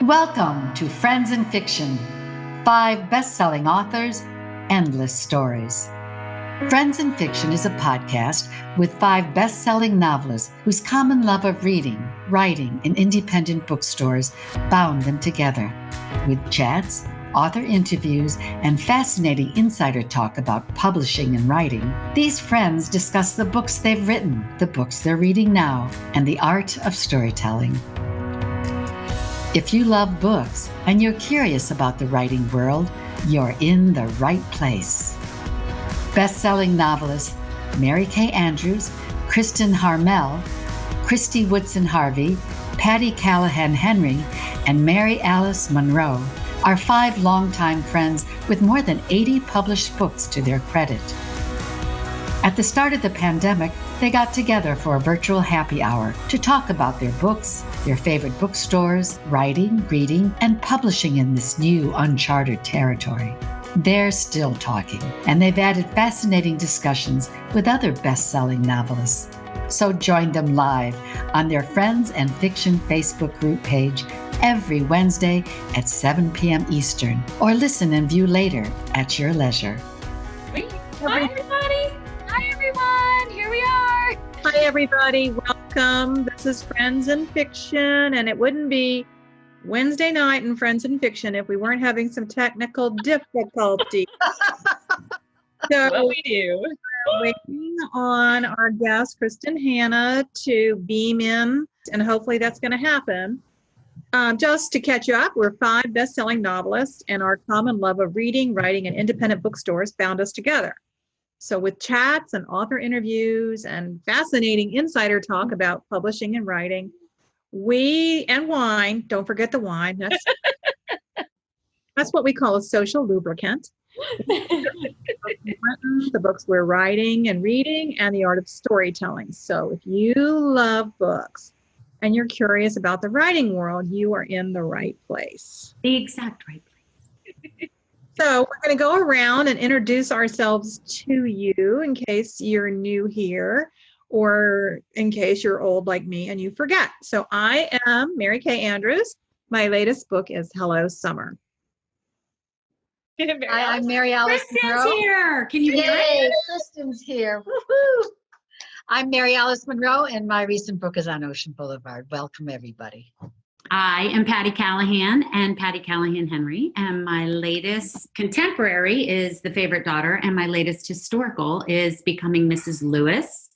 Welcome to Friends in Fiction, 5 best-selling authors, endless stories. Friends in Fiction is a podcast with 5 best-selling novelists whose common love of reading, writing, and independent bookstores bound them together. With chats, author interviews, and fascinating insider talk about publishing and writing, these friends discuss the books they've written, the books they're reading now, and the art of storytelling. If you love books and you're curious about the writing world, you're in the right place. Best-selling novelists Mary Kay Andrews, Kristen Harmel, Christy Woodson Harvey, Patty Callahan Henry, and Mary Alice Monroe are 5 longtime friends with more than 80 published books to their credit. At the start of the pandemic, they got together for a virtual happy hour to talk about their books, their favorite bookstores, writing, reading, and publishing in this new uncharted territory. They're still talking, and they've added fascinating discussions with other best-selling novelists. So join them live on their Friends and Fiction Facebook group page every Wednesday at 7 p.m. Eastern, or listen and view later at your leisure. Hi, everybody. Hi, everyone. Here we are. Hi, everybody. Welcome. This is Friends in Fiction, and it wouldn't be Wednesday night in Friends in Fiction if we weren't having some technical difficulty. So What we do. we're waiting on our guest, Kristen Hanna, to beam in, and hopefully that's going to happen. Just to catch you up, we're 5 best-selling novelists, and our common love of reading, writing, and independent bookstores bound us together. So with chats and author interviews and fascinating insider talk about publishing and writing, and wine, don't forget the wine. That's what we call a social lubricant. The books we're writing and reading, and the art of storytelling. So if you love books and you're curious about the writing world, you are in the right place. The exact right place. So we're going to go around and introduce ourselves to you in case you're new here or in case you're old like me and you forget. So I am Mary Kay Andrews. My latest book is Hello, Summer. Hi, I'm Mary Alice Kristen's Monroe. here. Can you hear Yay, it? Kristen's here. Woohoo! I'm Mary Alice Monroe, and my recent book is on Ocean Boulevard. Welcome, everybody. I am Patty Callahan and Patty Callahan Henry, and my latest contemporary is The Favorite Daughter, and my latest historical is Becoming Mrs. Lewis,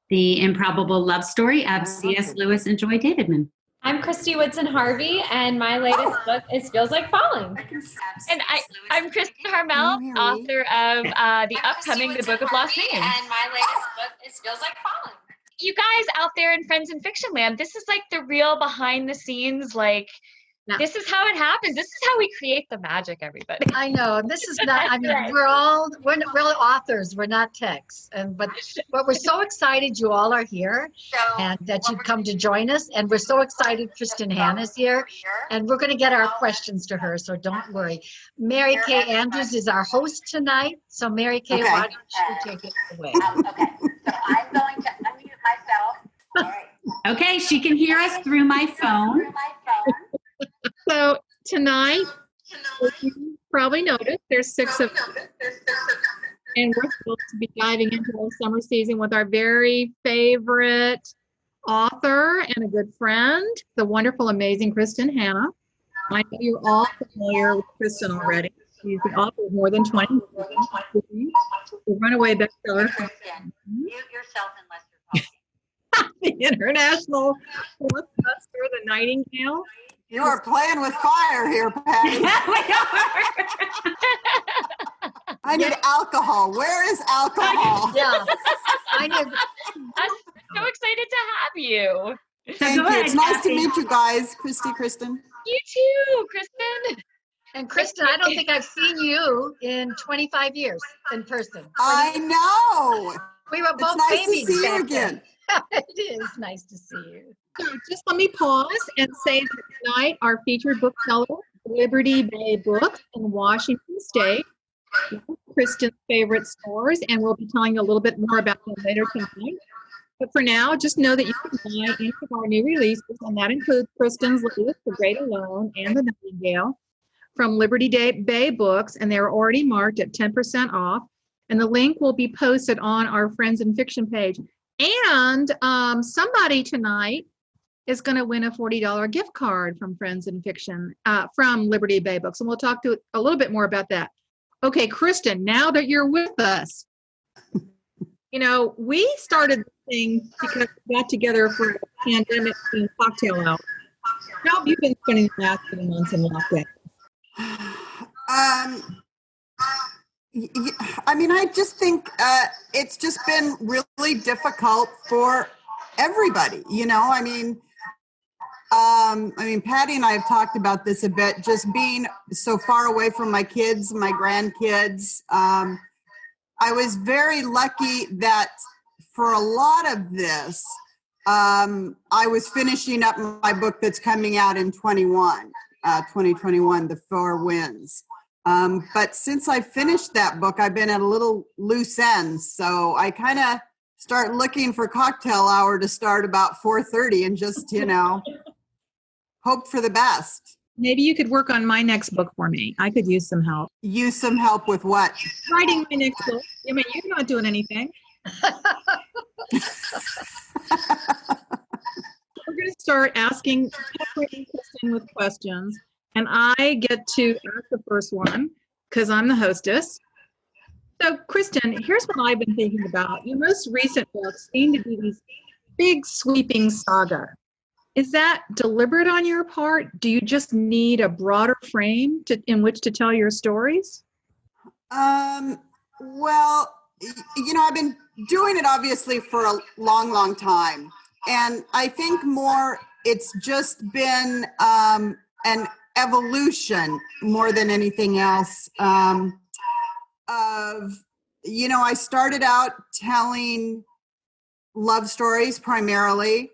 the improbable love story of C.S. Lewis and Joy Davidman. I'm Christy Woodson Harvey, and my latest book is Feels Like Falling. And I'm Kristen Harmel, author of the upcoming The Book of Lost Names. And my latest book is Feels Like Falling. You guys out there in Friends in Fiction Land, this is like the real behind the scenes, this is how it happens. This is how we create the magic, everybody. I know this is not. I mean, we're all authors. We're not techs, but we're so excited you all are here and that you've come to join us. And we're so excited Kristen Hanna's here, and we're going to get our questions to her. So don't worry. Mary Kay Andrews is our host tonight. So Mary Kay, why don't you take it away? Okay, so I'm going to unmute myself. All right. Okay, she can hear us through my phone. So tonight, as you probably noticed, there's 6 of us, and we're supposed to be diving into the summer season with our very favorite author and a good friend, the wonderful, amazing Kristen Hanna. I know you're all familiar with Kristen already. She's the author of more than 20 books. The runaway bestseller. Mute yourself unless you're talking. The international blockbuster, The Nightingale. You are playing with fire here, Patty. I need alcohol. Where is alcohol? Yeah, I know. I'm so excited to have you. Thank you. It's nice to meet you guys, Kristen. You too, Kristen. And Kristen, I don't think I've seen you in 25 years in person. I know. We were both It's nice babies to see you back then. again. It is nice to see you. So just let me pause and say that tonight our featured bookseller, Liberty Bay Books in Washington State, Kristen's favorite stores, and we'll be telling you a little bit more about them later tonight. But for now, just know that you can buy any of our new releases, and that includes Kristen's Lewis, The Great Alone, and The Nightingale from Liberty Bay Books, and they're already marked at 10% off. And the link will be posted on our Friends in Fiction page. And somebody tonight is going to win a $40 gift card from Friends in Fiction from Liberty Bay Books. And we'll talk to a little bit more about that. Okay, Kristen, now that you're with us, we started this thing because we got together for a pandemic cocktail hour. How have you been spending the last 2 months in lockdown? I just think it's just been really difficult for everybody. Patty and I have talked about this a bit, just being so far away from my kids, my grandkids. I was very lucky that for a lot of this, I was finishing up my book that's coming out in 2021, The Four Winds. But since I finished that book, I've been at a little loose end. So I kind of start looking for cocktail hour to start about 4:30 and just, hope for the best. Maybe you could work on my next book for me. I could use some help. Use some help with what? Writing my next book. You're not doing anything. We're going to start asking Kristen with questions. And I get to ask the first one because I'm the hostess. So, Kristen, here's what I've been thinking about. Your most recent books seem to be these big sweeping saga. Is that deliberate on your part? Do you just need a broader frame in which to tell your stories? Well, I've been doing it obviously for a long, long time. And I think more it's just been an evolution more than anything else. I started out telling love stories primarily.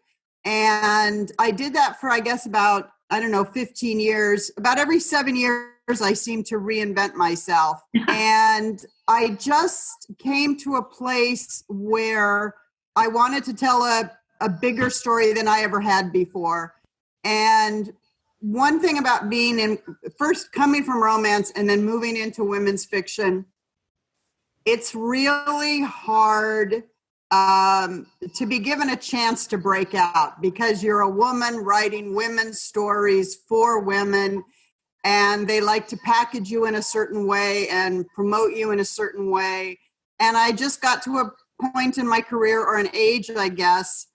And I did that for, I guess, about, 15 years. About every 7 years, I seem to reinvent myself. And I just came to a place where I wanted to tell a bigger story than I ever had before. And one thing about first coming from romance and then moving into women's fiction, it's really hard to be given a chance to break out because you're a woman writing women's stories for women, and they like to package you in a certain way and promote you in a certain way. And I just got to a point in my career, or an age, I guess,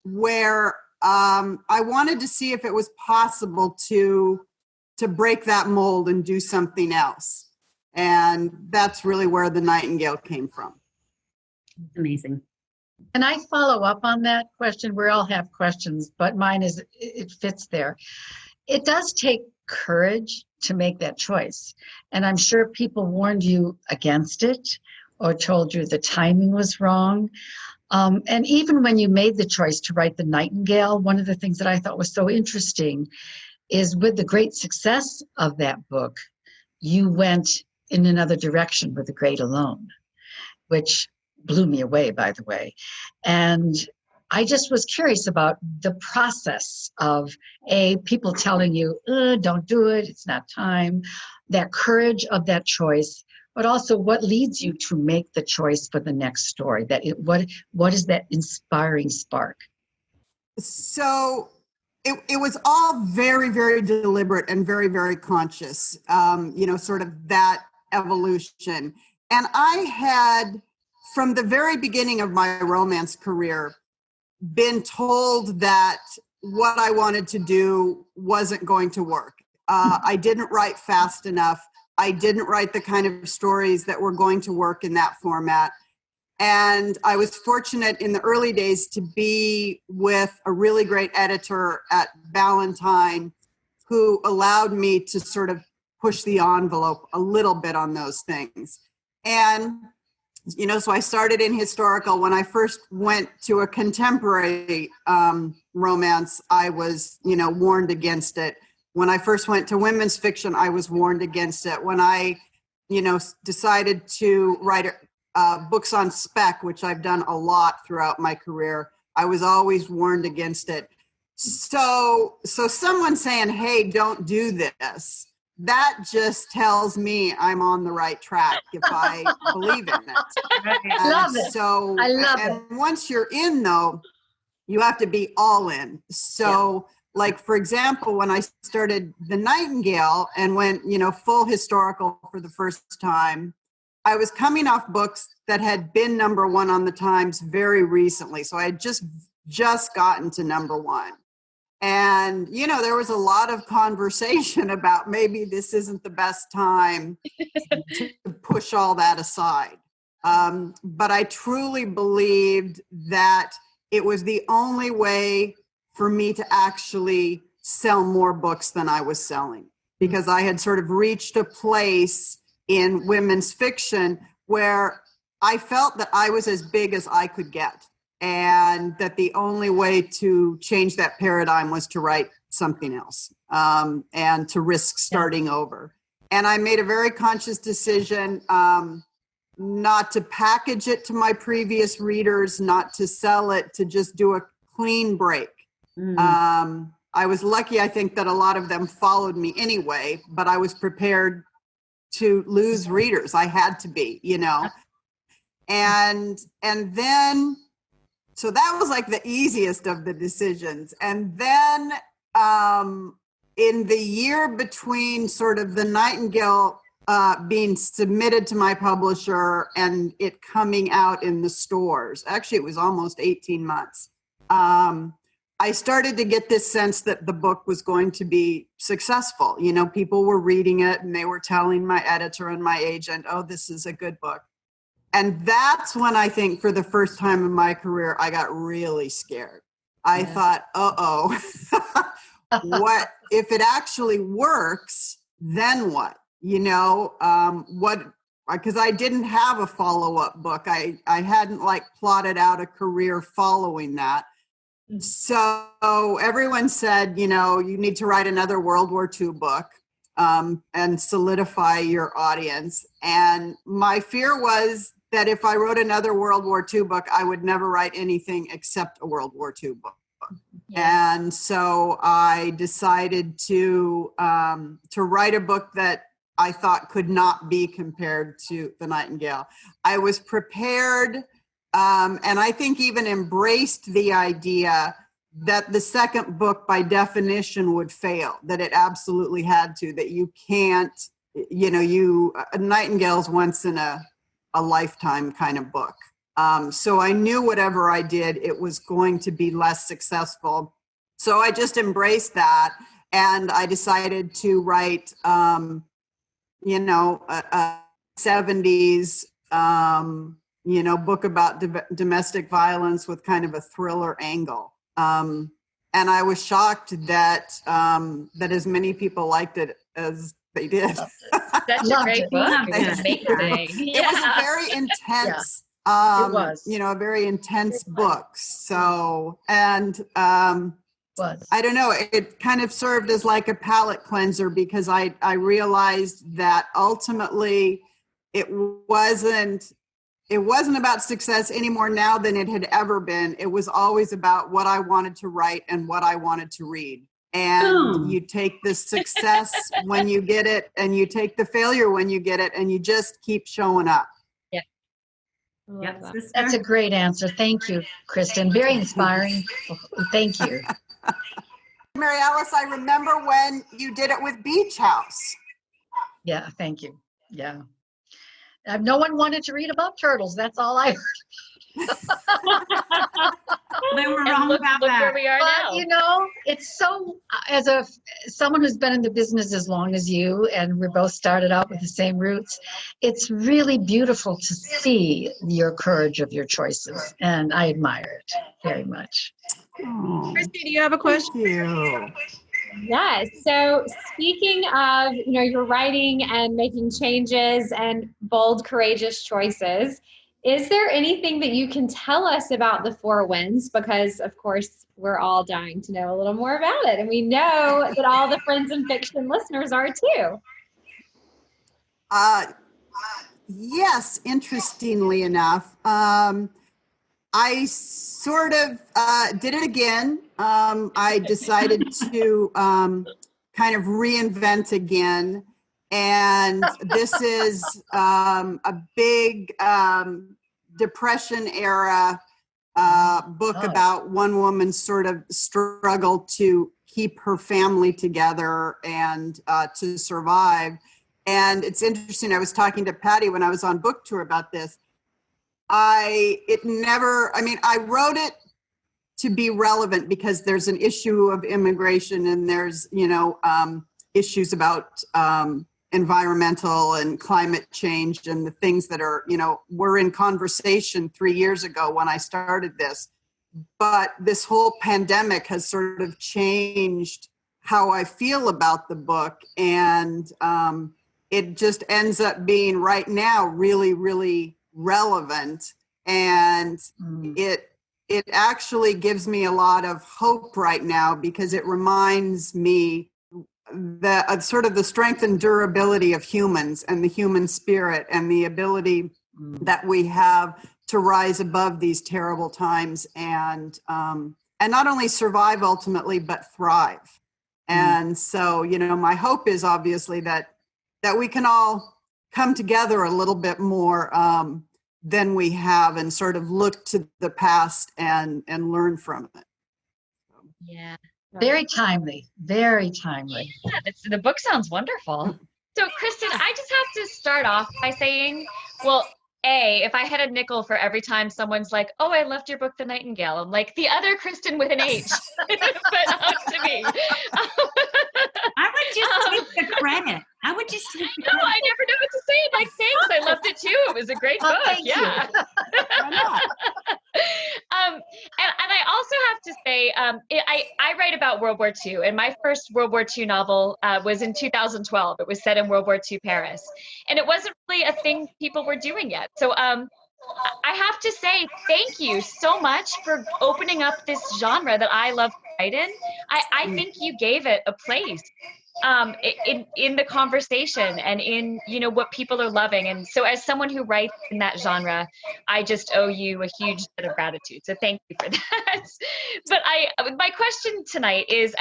where I wanted to see if it was possible to break that mold and do something else. And that's really where The Nightingale came from. It's amazing. And I follow up on that question. We all have questions, but mine it fits there. It does take courage to make that choice. And I'm sure people warned you against it or told you the timing was wrong. And even when you made the choice to write The Nightingale, one of the things that I thought was so interesting is with the great success of that book, you went in another direction with The Great Alone, which blew me away, by the way. And I just was curious about the process of people telling you, don't do it, it's not time, that courage of that choice, but also what leads you to make the choice for the next story? What is that inspiring spark? So it was all very, very deliberate and very, very conscious, sort of that evolution. And I had, from the very beginning of my romance career, been told that what I wanted to do wasn't going to work. I didn't write fast enough. I didn't write the kind of stories that were going to work in that format. And I was fortunate in the early days to be with a really great editor at Ballantine who allowed me to sort of push the envelope a little bit on those things. And so I started in historical. When I first went to a contemporary romance, I was, warned against it. When I first went to women's fiction, I was warned against it. When I, decided to write books on spec, which I've done a lot throughout my career, I was always warned against it. So someone saying, hey, don't do this, that just tells me I'm on the right track if I believe in it. I love it. So, I love it. and once you're in, though, you have to be all in. So, like, for example, when I started The Nightingale and went, full historical for the first time, I was coming off books that had been number one on the Times very recently. So I had just gotten to number one. And, there was a lot of conversation about maybe this isn't the best time to push all that aside. But I truly believed that it was the only way for me to actually sell more books than I was selling, because I had sort of reached a place in women's fiction where I felt that I was as big as I could get, and that the only way to change that paradigm was to write something else, and to risk starting over. And I made a very conscious decision not to package it to my previous readers, not to sell it, to just do a clean break. I was lucky, I think, that a lot of them followed me anyway, but I was prepared to lose readers. I had to be, and then, so that was like the easiest of the decisions. And then in the year between sort of The Nightingale being submitted to my publisher and it coming out in the stores, actually it was almost 18 months, I started to get this sense that the book was going to be successful. People were reading it and they were telling my editor and my agent, oh, this is a good book. And that's when I think for the first time in my career, I got really scared. I thought, what if it actually works, then what? Because I didn't have a follow-up book. I hadn't plotted out a career following that. So everyone said, you need to write another World War II book and solidify your audience. And my fear was that if I wrote another World War II book, I would never write anything except a World War II book. Yeah. And so I decided to write a book that I thought could not be compared to The Nightingale. I was prepared, and I think even embraced the idea that the second book by definition would fail, that it absolutely had to, that you can't, a Nightingale's once in a lifetime kind of book. So I knew whatever I did, it was going to be less successful. So I just embraced that, and I decided to write, a 70s, book about domestic violence with kind of a thriller angle. And I was shocked that as many people liked it as they did. Such a great book. It was a very intense, a very intense book. So, and I don't know, it kind of served as like a palate cleanser, because I realized that ultimately it wasn't about success any more now than it had ever been. It was always about what I wanted to write and what I wanted to read. And you take the success when you get it, and you take the failure when you get it, and you just keep showing up. Yeah. That's a great answer. Thank you, Kristen. Very inspiring. Thank you. Mary Alice, I remember when you did it with Beach House. Yeah, thank you. Yeah. No one wanted to read about turtles. That's all I heard. They were wrong about look that. where we are now. It's so, as someone who's been in the business as long as you, and we're both started out with the same roots, it's really beautiful to see your courage of your choices, and I admire it very much. Christy, do you have a question? Thank you. Yes. So speaking of, your writing and making changes and bold, courageous choices, is there anything that you can tell us about the Four Winds? Because, of course, we're all dying to know a little more about it. And we know that all the Friends in Fiction listeners are too. Yes, interestingly enough. I sort of did it again. I decided to kind of reinvent again. And this is a big Depression era book about one woman's sort of struggle to keep her family together and to survive. And it's interesting, I was talking to Patty when I was on book tour about this. I wrote it to be relevant because there's an issue of immigration and there's, issues about environmental and climate change and the things that are, were in conversation 3 years ago when I started this. But this whole pandemic has sort of changed how I feel about the book. And it just ends up being right now really, really relevant. And it actually gives me a lot of hope right now because it reminds me that sort of the strength and durability of humans and the human spirit and the ability that we have to rise above these terrible times and not only survive ultimately, but thrive. And so, my hope is obviously that we can all come together a little bit more than we have and sort of look to the past and learn from it. Yeah. Very timely, very timely. Yeah, the book sounds wonderful. So, Kristen, I just have to start off by saying, well, if I had a nickel for every time someone's like, "Oh, I loved your book, The Nightingale," I'm like, the other Kristen with an H, but out to me. I would just take the credit. I would just take the No, credit. I never know what to say. I'm like, thanks, I loved it too. It was a great book. Thank you. And I also have to say, I write about World War II, and my first World War II novel was in 2012. It was set in World War II Paris, and it wasn't really a thing people were doing yet. So I have to say thank you so much for opening up this genre that I love to write in. I think you gave it a place in the conversation and in what people are loving. And so as someone who writes in that genre, I just owe you a huge debt of gratitude, so thank you for that. But my question tonight is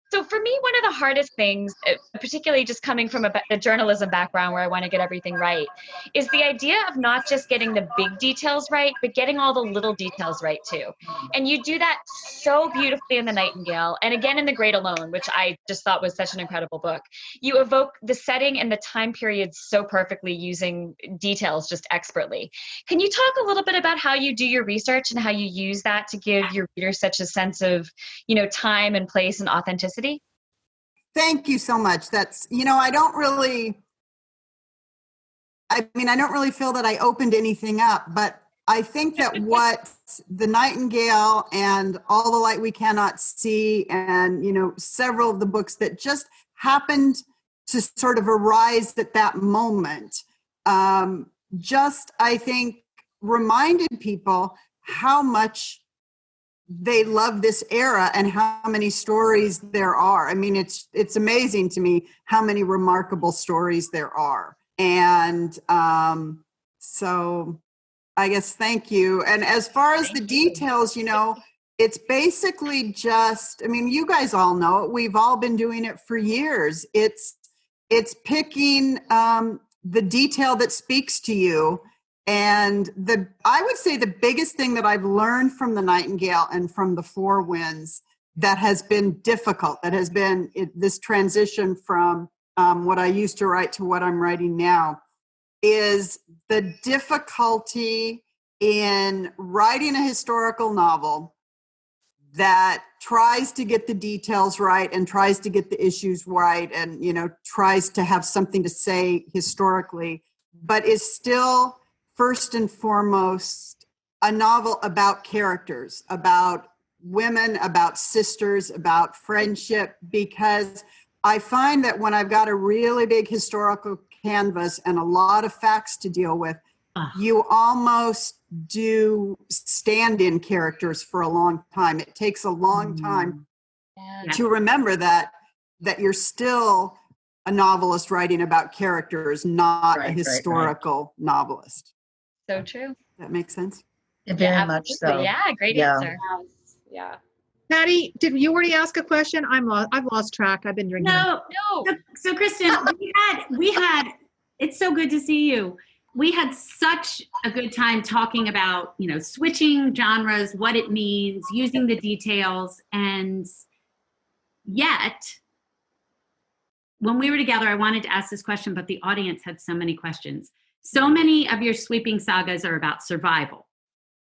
so for me, one of the hardest things, particularly just coming from a journalism background where I want to get everything right, is the idea of not just getting the big details right, but getting all the little details right too. And you do that so beautifully in The Nightingale, and again in The Great Alone, which I just thought was such an incredible book. You evoke the setting and the time period so perfectly using details just expertly. Can you talk a little bit about how you do your research and how you use that to give your readers such a sense of, time and place and authenticity? Thank you so much. That's, I don't really feel that I opened anything up, but I think that what The Nightingale and All the Light We Cannot See and, several of the books that just happened to sort of arise at that moment, I think, reminded people how much they love this era and how many stories there are. I mean, it's amazing to me how many remarkable stories there are. And so I guess thank you. And as far as the details, it's basically just, you guys all know it. We've all been doing it for years. It's picking the detail that speaks to you. And I would say the biggest thing that I've learned from The Nightingale and from The Four Winds that has been difficult, that has been this transition from what I used to write to what I'm writing now, is the difficulty in writing a historical novel that tries to get the details right and tries to get the issues right and, tries to have something to say historically, but is still first and foremost a novel about characters, about women, about sisters, about friendship, because I find that when I've got a really big historical canvas and a lot of facts to deal with, you almost do stand-in characters for a long time. It takes a long time to remember that you're still a novelist writing about characters, not a historical novelist. So true. That makes sense. Very much so. Yeah, great Yeah. answer. Yeah. Patty, did you already ask a question? I've lost track. I've been drinking. No. So Kristen, we had. It's so good to see you. We had such a good time talking about, switching genres, what it means, using the details, and yet, when we were together, I wanted to ask this question, but the audience had so many questions. So many of your sweeping sagas are about survival,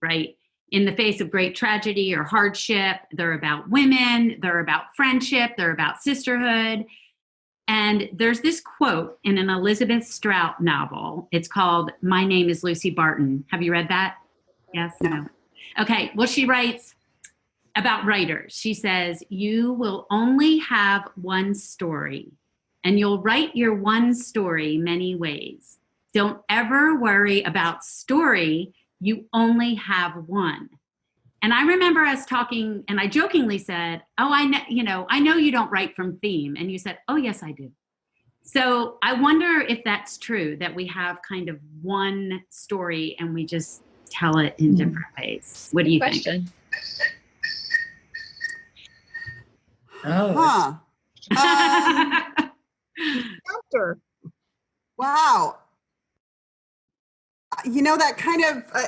right? In the face of great tragedy or hardship. They're about women, they're about friendship, they're about sisterhood. And there's this quote in an Elizabeth Strout novel. It's called My Name is Lucy Barton. Have you read that? Yes? No. Okay. Well, she writes about writers. She says, you will only have one story, and you'll write your one story many ways. Don't ever worry about story. You only have one. And I remember us talking, and I jokingly said, oh, I know you don't write from theme. And you said, oh, yes, I do. So I wonder if that's true, that we have kind of one story and we just tell it in different ways. What do you think? Huh. Wow. That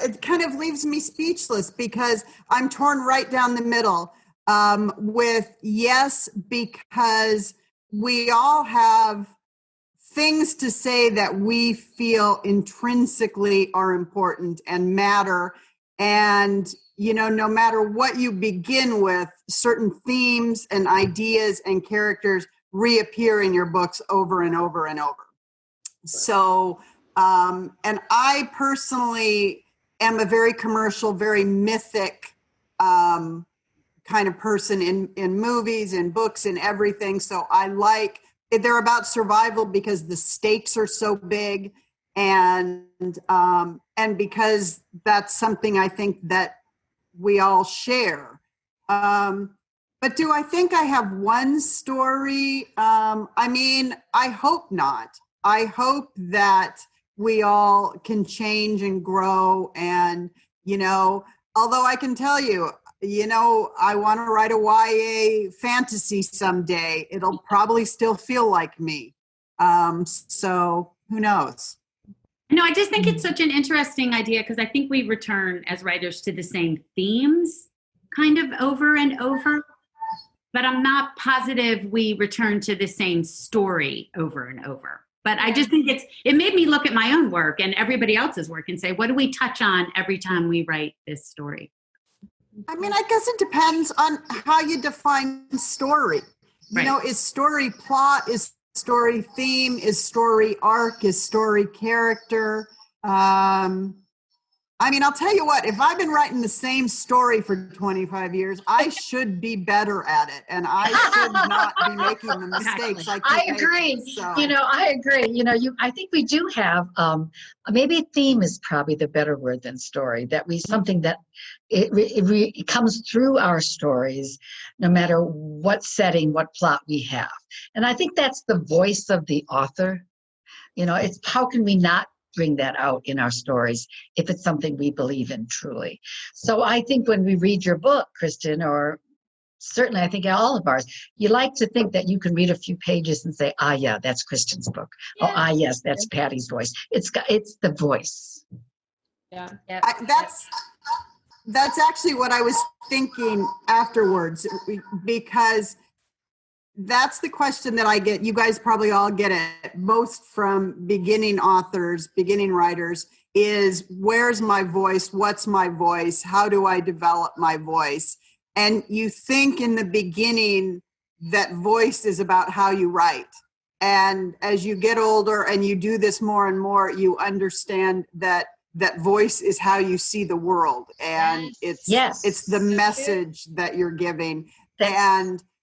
it kind of leaves me speechless, because I'm torn right down the middle with yes, because we all have things to say that we feel intrinsically are important and matter. And, no matter what you begin with, certain themes and ideas and characters reappear in your books over and over and over. So, and I personally am a very commercial, very mythic kind of person in movies and books and everything. So they're about survival because the stakes are so big, and because that's something I think that we all share. But do I think I have one story? I hope not. I hope that we all can change and grow. And, although I can tell you, I want to write a YA fantasy someday. It'll probably still feel like me. So who knows? No, I just think it's such an interesting idea, because I think we return as writers to the same themes kind of over and over. But I'm not positive we return to the same story over and over. But I just think it made me look at my own work and everybody else's work and say, what do we touch on every time we write this story? I guess it depends on how you define story. Is story plot, is story theme, is story arc, is story character? I'll tell you what, if I've been writing the same story for 25 years, I should be better at it, and I should not be making the mistakes. I agree. I agree. I think we do have, maybe theme is probably the better word than story, something that it comes through our stories, no matter what setting, what plot we have. And I think that's the voice of the author. It's how can we not bring that out in our stories if it's something we believe in truly. So I think when we read your book, Kristen, or certainly I think all of ours, you like to think that you can read a few pages and say, yeah, that's Kristen's book. Yeah. Oh, yes, that's Patty's voice. It's the voice. Yeah. That's actually what I was thinking afterwards, because that's the question that I get. You guys probably all get it most from beginning authors, beginning writers, is where's my voice? What's my voice? How do I develop my voice? And you think in the beginning that voice is about how you write. And as you get older and you do this more and more, you understand that voice is how you see the world. And it's the message that you're giving.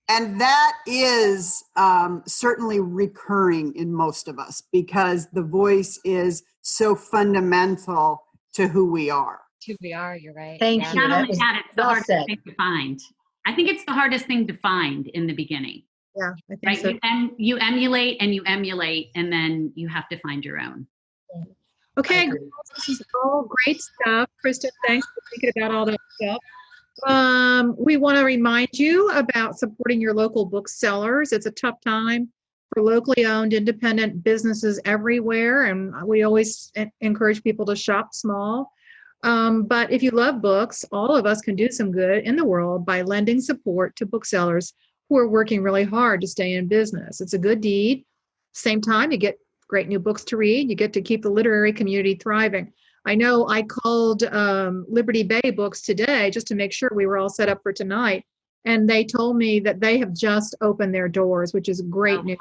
And that is certainly recurring in most of us, because the voice is so fundamental to who we are. Who we are, you're right. Thank you. Not only that, it's the hardest thing to find. I think it's the hardest thing to find in the beginning. Yeah, I think right? so. You emulate, and then you have to find your own. Okay, girls, this is all great stuff. Kristen, thanks for thinking about all that stuff. We want to remind you about supporting your local booksellers. It's a tough time for locally owned independent businesses everywhere, and we always encourage people to shop small. But if you love books, all of us can do some good in the world by lending support to booksellers who are working really hard to stay in business. It's a good deed. Same time, you get great new books to read. You get to keep the literary community thriving. I know I called Liberty Bay Books today just to make sure we were all set up for tonight. And they told me that they have just opened their doors, which is great news.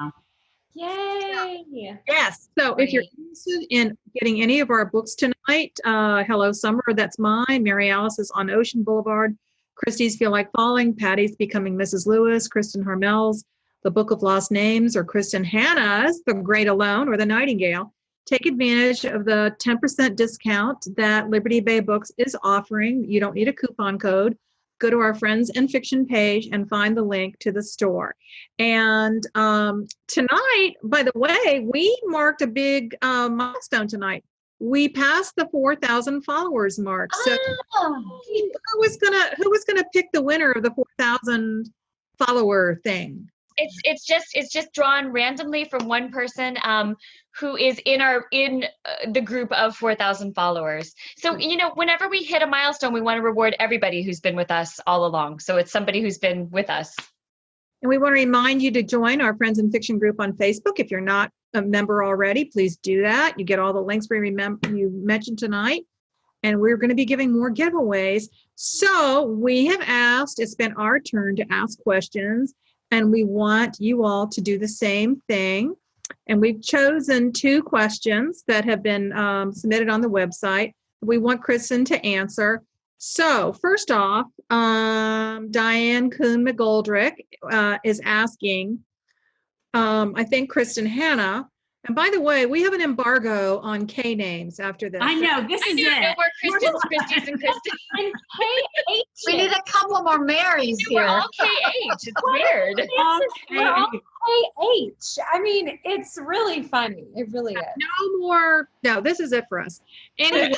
Yay! Yes. So if you're interested in getting any of our books tonight, Hello Summer, that's mine. Mary Alice's On Ocean Boulevard. Christie's Feel Like Falling. Patty's Becoming Mrs. Lewis. Kristen Harmel's The Book of Lost Names, or Kristen Hanna's The Great Alone or The Nightingale. Take advantage of the 10% discount that Liberty Bay Books is offering. You don't need a coupon code. Go to our Friends and Fiction page and find the link to the store. And tonight, by the way, we marked a big milestone tonight. We passed the 4,000 followers mark. So who was gonna pick the winner of the 4,000 follower thing? It's just drawn randomly from one person who is in the group of 4,000 followers. So, whenever we hit a milestone, we want to reward everybody who's been with us all along. So it's somebody who's been with us. And we want to remind you to join our Friends in Fiction group on Facebook. If you're not a member already, please do that. You get all the links you mentioned tonight. And we're going to be giving more giveaways. So we have asked, it's been our turn to ask questions. And we want you all to do the same thing. And we've chosen 2 questions that have been submitted on the website. We want Kristen to answer. So first off, Diane Kuhn McGoldrick is asking, I think Kristen Hanna. And by the way, we have an embargo on K names after this. I know, this is it. No more Kristins, Christies, and Kristen. And KH. We need a couple more Marys We're here. all KH. It's weird. We're all KH. I mean, it's really funny. It really is. No, this is it for us. Anyway,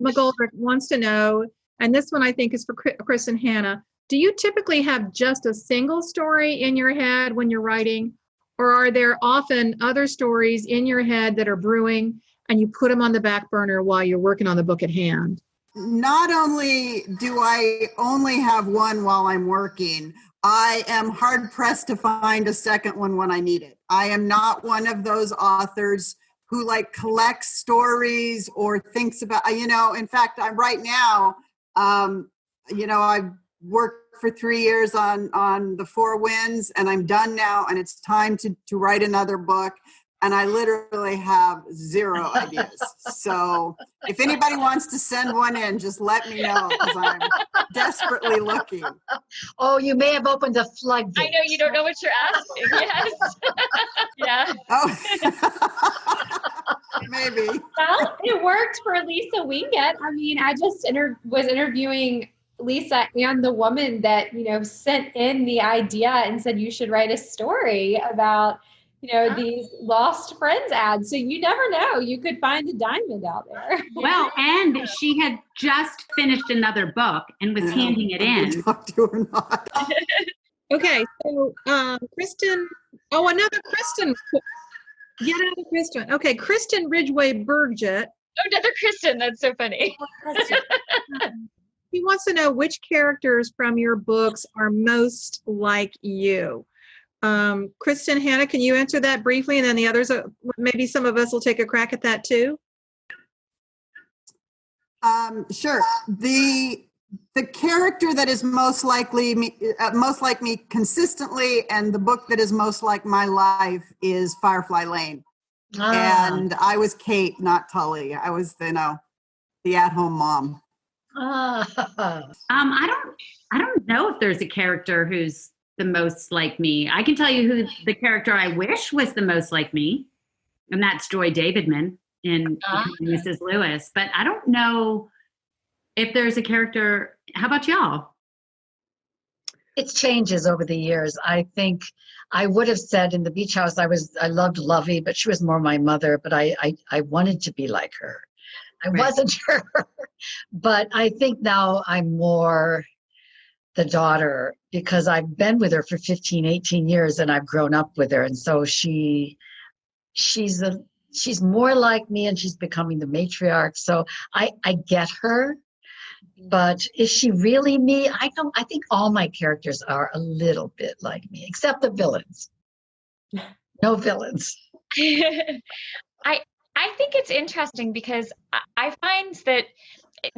McGoldrick wants to know, and this one I think is for Chris and Hannah. Do you typically have just a single story in your head when you're writing? Or are there often other stories in your head that are brewing and you put them on the back burner while you're working on the book at hand? Not only do I only have one while I'm working, I am hard pressed to find a second one when I need it. I am not one of those authors who collects stories or thinks about, in fact, I'm right now, I've worked for 3 years on The Four Winds, and I'm done now, and it's time to write another book. And I literally have 0 ideas. So if anybody wants to send one in, just let me know, because I'm desperately looking. Oh, you may have opened a floodgate. I know you don't know what you're asking. Yes. Yeah. Oh, maybe. Well, it worked for Lisa Wingett. I mean, I just was interviewing Lisa and the woman that, sent in the idea and said you should write a story about, these lost friends ads. So you never know. You could find a diamond out there. Well, and she had just finished another book and was handing it in. Talk to her not. Okay, so Kristen, another Kristen. Get out of Kristen. Okay, Kristen Ridgway Burgett. Oh, another Kristen. That's so funny. He wants to know which characters from your books are most like you. Kristen, Hannah, can you answer that briefly? And then the others, maybe some of us will take a crack at that too. Sure. The character that is most like me consistently, and the book that is most like my life is Firefly Lane. And I was Kate, not Tully. I was the at-home mom. I don't know if there's a character who's the most like me. I can tell you who the character I wish was the most like me, and that's Joy Davidman in Mrs. Lewis. But I don't know if there's a character. How about y'all? It changes over the years. I think I would have said in the beach house, I loved Lovey, but she was more my mother, but I wanted to be like her. I wasn't her. But I think now I'm more the daughter because I've been with her for 15, 18 years and I've grown up with her. And so she's more like me and she's becoming the matriarch. So I get her. But is she really me? I think all my characters are a little bit like me, except the villains. No villains. I think it's interesting because I find that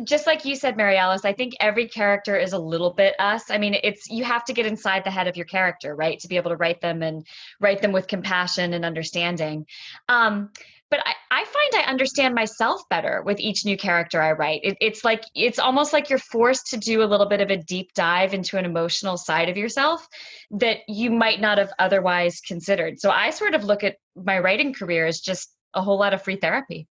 just like you said, Mary Alice, I think every character is a little bit us. I mean, you have to get inside the head of your character, right? To be able to write them with compassion and understanding. But I find I understand myself better with each new character I write. It's almost like you're forced to do a little bit of a deep dive into an emotional side of yourself that you might not have otherwise considered. So I sort of look at my writing career as just a whole lot of free therapy.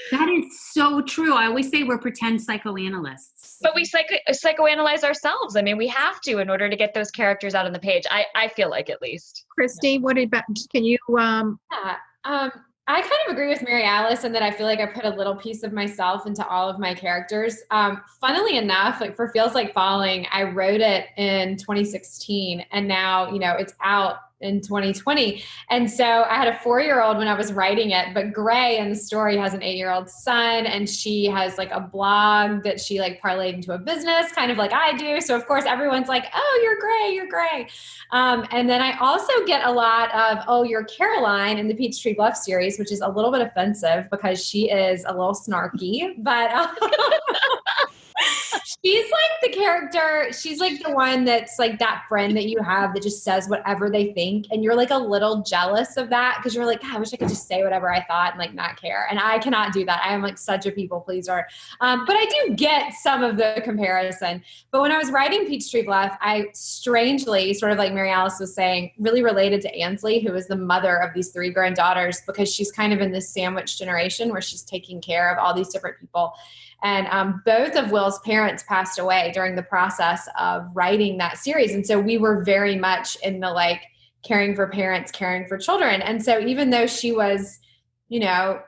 That is so true. I always say we're pretend psychoanalysts. But we psychoanalyze ourselves. I mean, we have to in order to get those characters out on the page. I feel like, at least. Kristin, what about, can you, I kind of agree with Mary Alice in that I feel like I put a little piece of myself into all of my characters. Funnily enough, like for Feels Like Falling, I wrote it in 2016 and now, it's out in 2020. And so I had a 4-year-old when I was writing it, but Gray in the story has an 8-year-old son and she has like a blog that she like parlayed into a business, kind of like I do. So of course everyone's like, oh, you're Gray. And then I also get a lot of, oh, you're Caroline in the Peachtree Bluff series, which is a little bit offensive because she is a little snarky, but she's like the character, she's like the one that's like that friend that you have that just says whatever they think. And you're like a little jealous of that because you're like, God, I wish I could just say whatever I thought and like not care. And I cannot do that. I am like such a people pleaser. But I do get some of the comparison. But when I was writing Peachtree Bluff, I strangely, sort of like Mary Alice was saying, really related to Ansley, who is the mother of these 3 grown daughters, because she's kind of in this sandwich generation where she's taking care of all these different people. And both of Will's parents passed away during the process of writing that series. And so we were very much in the like caring for parents, caring for children. And so even though she was,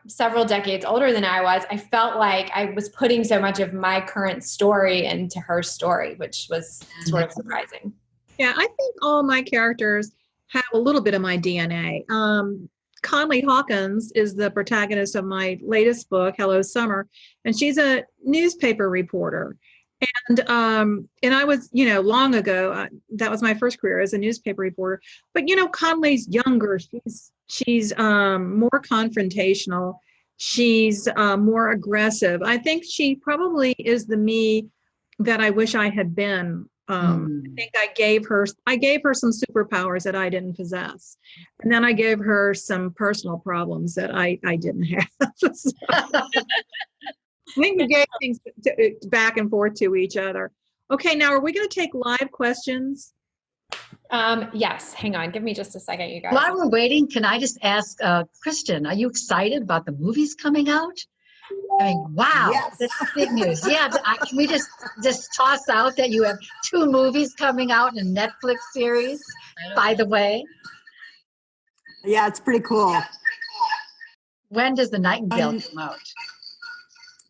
several decades older than I was, I felt like I was putting so much of my current story into her story, which was sort of surprising. Yeah, I think all my characters have a little bit of my DNA. Conley Hawkins is the protagonist of my latest book, Hello Summer, and she's a newspaper reporter. And I was, long ago, that was my first career as a newspaper reporter. But, Conley's younger. She's more confrontational. She's more aggressive. I think she probably is the me that I wish I had been. I think I gave her some superpowers that I didn't possess. And then I gave her some personal problems that I didn't have. So, I think we gave things back and forth to each other. Okay, now are we going to take live questions? Yes, hang on. Give me just a second, you guys. While we're waiting, can I just ask Kristen, are you excited about the movies coming out? I mean, wow, yes. That's big news. Yeah, can we just toss out that you have 2 movies coming out in a Netflix series, by the way? Yeah, it's pretty cool. When does The Nightingale come out?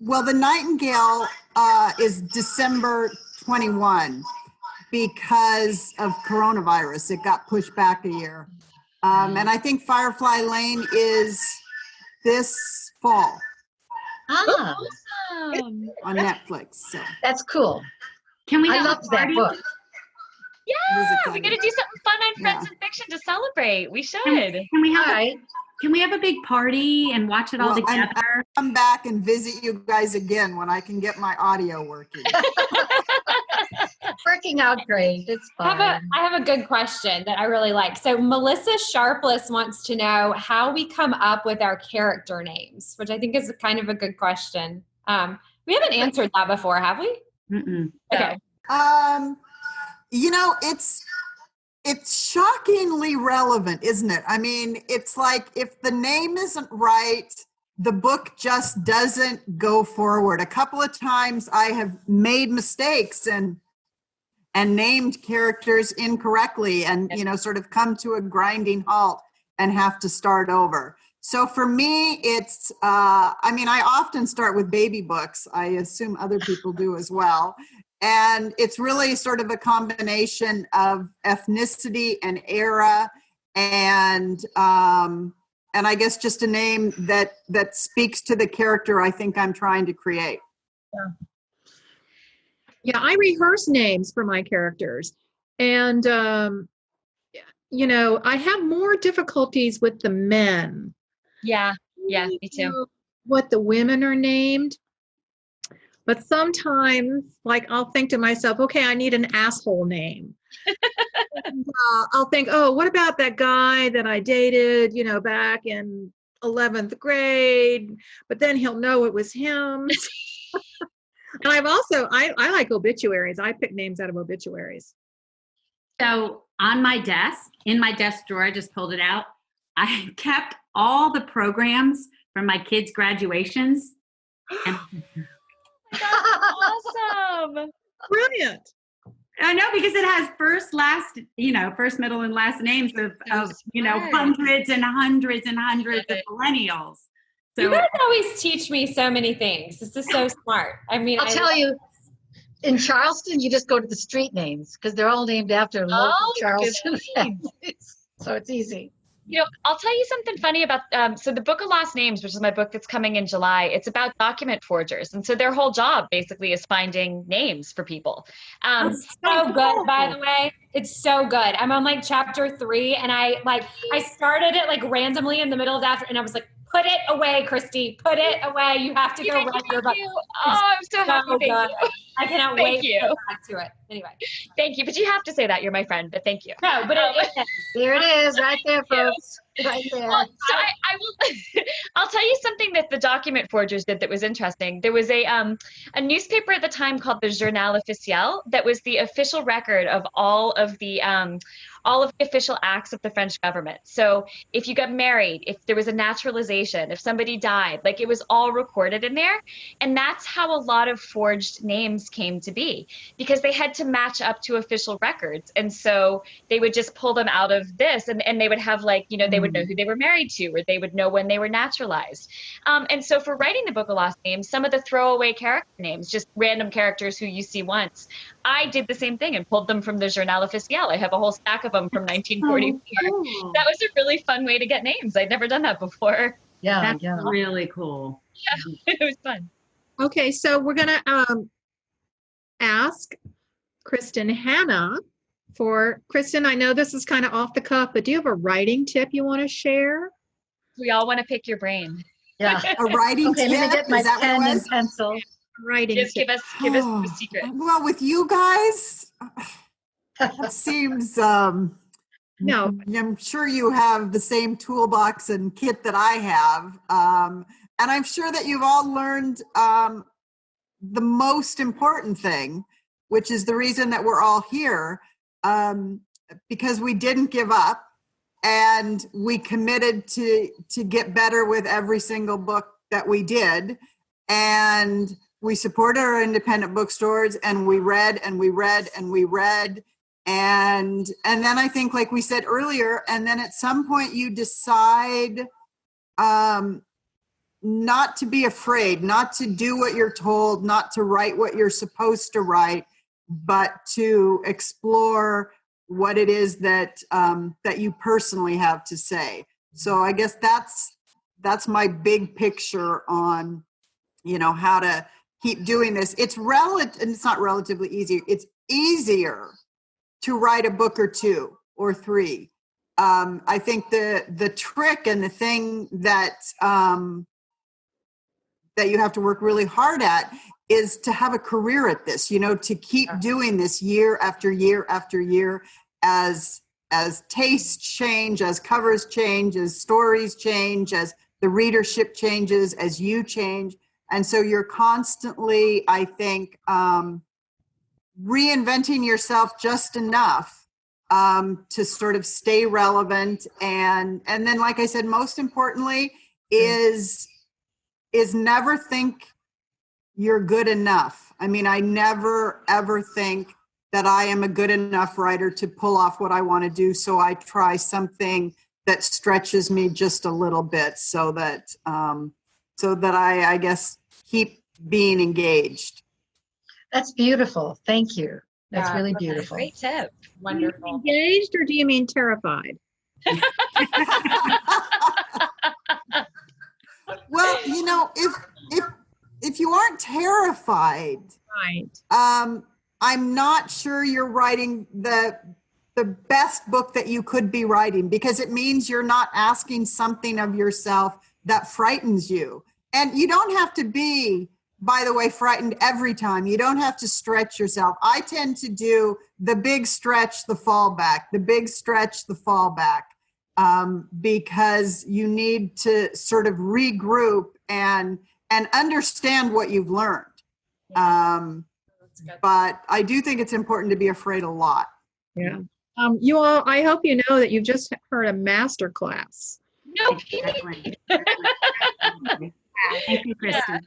Well, The Nightingale is December 21 because of coronavirus. It got pushed back a year. And I think Firefly Lane is this fall. Awesome. On Netflix. So. That's cool. Can we I have love that book. Yeah, we're gonna do something fun on Friends and Fiction to celebrate. We should. Can we have a big party and watch it all together? I'll come back and visit you guys again when I can get my audio working. Working out great. It's fun. I have a good question that I really like. So Melissa Sharpless wants to know how we come up with our character names, which I think is kind of a good question. We haven't answered that before, have we? Mm-mm. Okay. It's shockingly relevant, isn't it? I mean, it's like if the name isn't right, the book just doesn't go forward. A couple of times I have made mistakes and named characters incorrectly and, sort of come to a grinding halt and have to start over. So for me, it's, I often start with baby books. I assume other people do as well. And it's really sort of a combination of ethnicity and era and I guess just a name that speaks to the character I think I'm trying to create. Yeah, I rehearse names for my characters. And, I have more difficulties with the men. Yeah, me too. What the women are named. But sometimes, I'll think to myself, okay, I need an asshole name. And, I'll think, oh, what about that guy that I dated, back in 11th grade? But then he'll know it was him. And I've also, I like obituaries. I pick names out of obituaries. So on my desk, in my desk drawer, I just pulled it out. I kept all the programs from my kids' graduations. And Awesome. Brilliant. I know, because it has first, middle, and last names of hundreds and hundreds and hundreds of millennials. So, you guys always teach me so many things. This is so smart. I'll tell you, in Charleston, you just go to the street names because they're all named after local Charleston families. So it's easy. I'll tell you something funny about, so the Book of Lost Names, which is my book that's coming in July, it's about document forgers. And so their whole job basically is finding names for people. It's so good, by the way. It's so good. I'm on chapter 3 and I started it randomly in the middle of that and I was like, put it away, Christy. Put it away. You have to go write your book. I'm so happy. Thank you. I cannot wait to get back to it. Anyway. Thank you. But you have to say that. You're my friend, but thank you. No, but there it is, right there, folks. Right there. Well, so I will. I'll tell you something that the document forgers did that was interesting. There was a newspaper at the time called the Journal Officiel that was the official record of all of the official acts of the French government. So if you got married, if there was a naturalization, if somebody died, it was all recorded in there. And that's how a lot of forged names came to be, because they had to match up to official records. And so they would just pull them out of this and they would have they would know who they were married to, or they would know when they were naturalized. And so for writing the Book of Lost Names, some of the throwaway character names, just random characters who you see once, I did the same thing and pulled them from the Journal Officiel. I have a whole stack of them from 1944. Oh, cool. That was a really fun way to get names. I'd never done that before. Yeah, that's really cool. Yeah, it was fun. Okay, so we're going to ask Kristen Hannah for, Kristen, I know this is kind of off the cuff, but do you have a writing tip you want to share? We all want to pick your brain. Yeah. A writing tip? Let me get my pen and pencil. Writing Just tip. give us the secret. Well, with you guys, that seems, no, I'm sure you have the same toolbox and kit that I have. And I'm sure that you've all learned the most important thing, which is the reason that we're all here, because we didn't give up and we committed to get better with every single book that we did. And we supported our independent bookstores, and we read and we read and we read. And then I think, like we said earlier, and then at some point you decide not to be afraid, not to do what you're told, not to write what you're supposed to write, but to explore what it is that that you personally have to say. So I guess that's my big picture on, how to keep doing this. It's not relatively easy. It's easier to write a book or 2 or 3. I think the trick and the thing that that you have to work really hard at is to have a career at this, to keep doing this year after year after year as tastes change, as covers change, as stories change, as the readership changes, as you change. And so you're constantly, I think, reinventing yourself just enough to sort of stay relevant. And then, like I said, most importantly is is never think you're good enough. I mean, I never, ever think that I am a good enough writer to pull off what I want to do. So I try something that stretches me just a little bit so that I guess, keep being engaged. That's beautiful. Thank you. That's really beautiful. Great tip. Wonderful. Engaged, or do you mean terrified? Well, if you aren't terrified, Right. I'm not sure you're writing the best book that you could be writing, because it means you're not asking something of yourself that frightens you. And you don't have to be, by the way, frightened every time. You don't have to stretch yourself. I tend to do the big stretch, the fallback, the big stretch, the fallback, because you need to sort of regroup and understand what you've learned. But I do think it's important to be afraid a lot. Yeah. You all, I hope you know that you've just heard a master class. No, Exactly. Thank you, Kristen.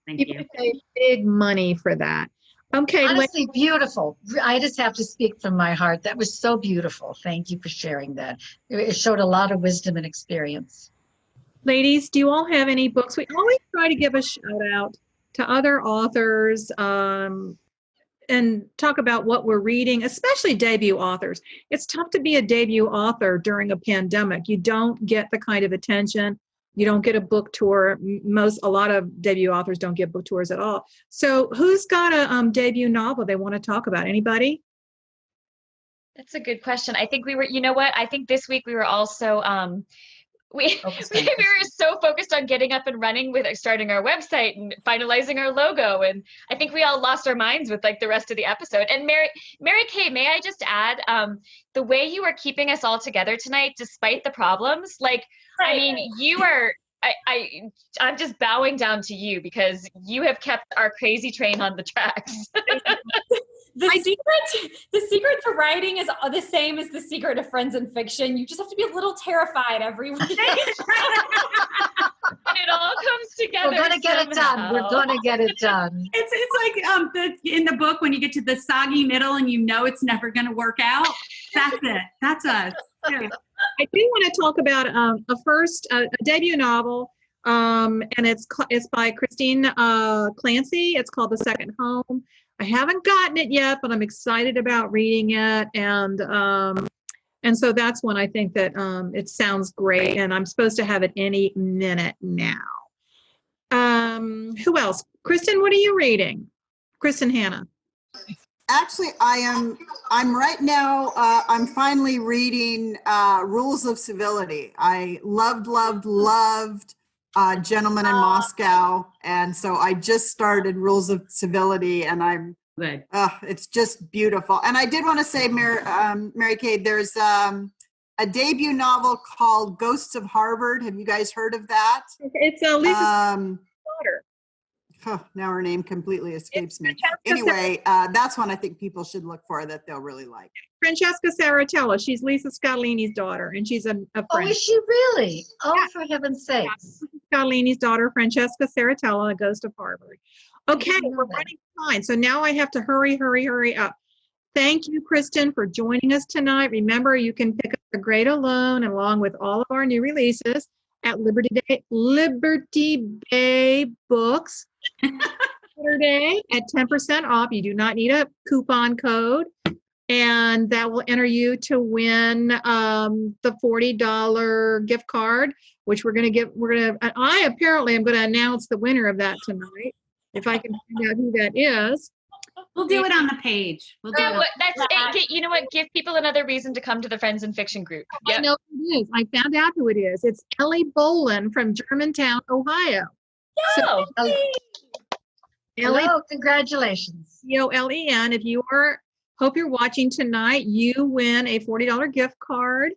Thank People you. pay big money for that. Okay, Honestly, beautiful. I just have to speak from my heart. That was so beautiful. Thank you for sharing that. It showed a lot of wisdom and experience. ladies, do you all have any books? We always try to give a shout out to other authors and talk about what we're reading, especially debut authors. It's tough to be a debut author during a pandemic. You don't get the kind of attention. You don't get a book tour. A lot of debut authors don't get book tours at all. So who's got a debut novel they want to talk about? Anybody? that's a good question. I think we were, you know what? I think this week we were also, we were so focused on getting up and running with starting our website and finalizing our logo. And I think we all lost our minds with like the rest of the episode. And Mary Kay, may I just add, the way you are keeping us all together tonight, despite the problems, like, I mean, you are, I'm just bowing down to you because you have kept our crazy train on the tracks. The secret to writing is the same as the secret of Friends and Fiction. You just have to be a little terrified every week. And it all comes together. We're going to get it done. We're going to get it done. It's like in the book when you get to the soggy middle and you know it's never going to work out. That's it. That's us. Yeah. I do want to talk about a debut novel, and it's by Kristin Clancy. It's called The Second Home. I haven't gotten it yet, but I'm excited about reading it, and so that's one I think that it sounds great, and I'm supposed to have it any minute now. Who else? Kristen, what are you reading? Kristen Hannah. Actually, I'm right now, I'm finally reading Rules of Civility. I loved Gentleman in Moscow. And so I just started Rules of Civility, and I'm Good. It's just beautiful. And I did want to say, Mary Kay, there's a debut novel called Ghosts of Harvard. Have you guys heard of that? It's Lisa's daughter. Now her name completely escapes me. Anyway, that's one I think people should look for that they'll really like. Francesca Saratella. She's Lisa Scottolini's daughter, and she's a friend. Oh, is she really? Oh, yeah. For heaven's sakes. Scottolini's daughter, Francesca Saratella, A Ghost of Harvard. Okay, we're running behind. So now I have to hurry up. Thank you, Kristen, for joining us tonight. Remember, you can pick up The Great Alone along with all of our new releases at Liberty Bay Books. Saturday at 10% off. You do not need a coupon code, and that will enter you to win the $40 gift card, which I apparently am going to announce the winner of that tonight, if I can find out who that is. We'll do it on the page. We'll do it. You know what? Give people another reason to come to the Friends and Fiction group. Yep. I know who it is. I found out who it is. It's Ellie Bolin from Germantown, Ohio. So, hello, congratulations. Len, hope you're watching tonight, you win a $40 gift card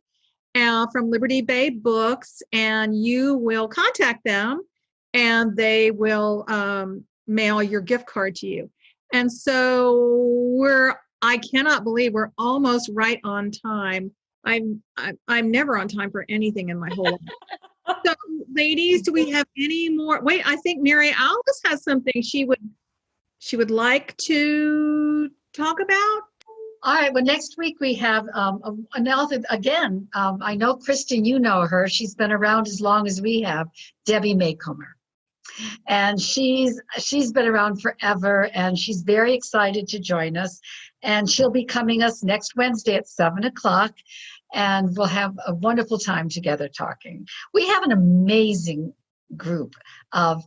from Liberty Bay Books, and you will contact them and they will mail your gift card to you. And so I cannot believe we're almost right on time. I'm never on time for anything in my whole life. So, ladies, do we have any more? Wait, I think Mary Alice has something she would like to talk about. All right. Well, next week we have an author again. I know Kristen, you know her. She's been around as long as we have, Debbie Maycomer. And she's been around forever, and she's very excited to join us. And she'll be coming us next Wednesday at 7:00, and we'll have a wonderful time together talking. We have an amazing group of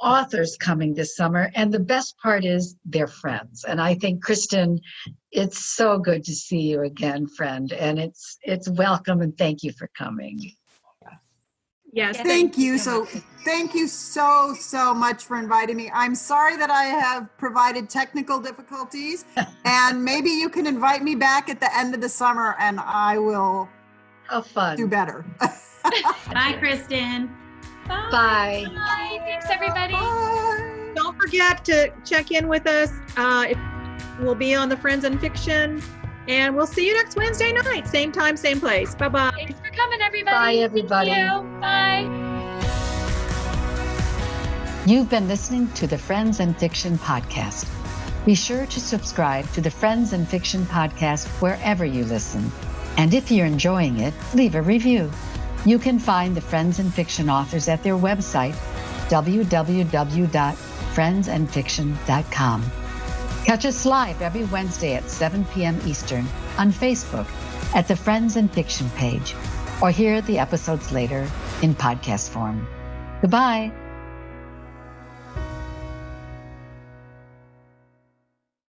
authors coming this summer, and the best part is they're friends. And I think, Kristen, it's so good to see you again, friend, and it's welcome, and thank you for coming. Yes. Thank you. Thank you so much for inviting me. I'm sorry that I have provided technical difficulties, and maybe you can invite me back at the end of the summer and I will do better. Bye, Kristen. Bye. Bye. Thanks, everybody. Bye. Don't forget to check in with us. We'll be on the Friends and Fiction, and we'll see you next Wednesday night. Same time, same place. Bye-bye. Thanks for coming, everybody. Bye, everybody. Thank you. Bye. You've been listening to the Friends and Fiction podcast. Be sure to subscribe to the Friends and Fiction podcast wherever you listen. And if you're enjoying it, leave a review. You can find the Friends and Fiction authors at their website, www.friendsandfiction.com. Catch us live every Wednesday at 7 p.m. Eastern on Facebook at the Friends and Fiction page, or hear the episodes later in podcast form. Goodbye.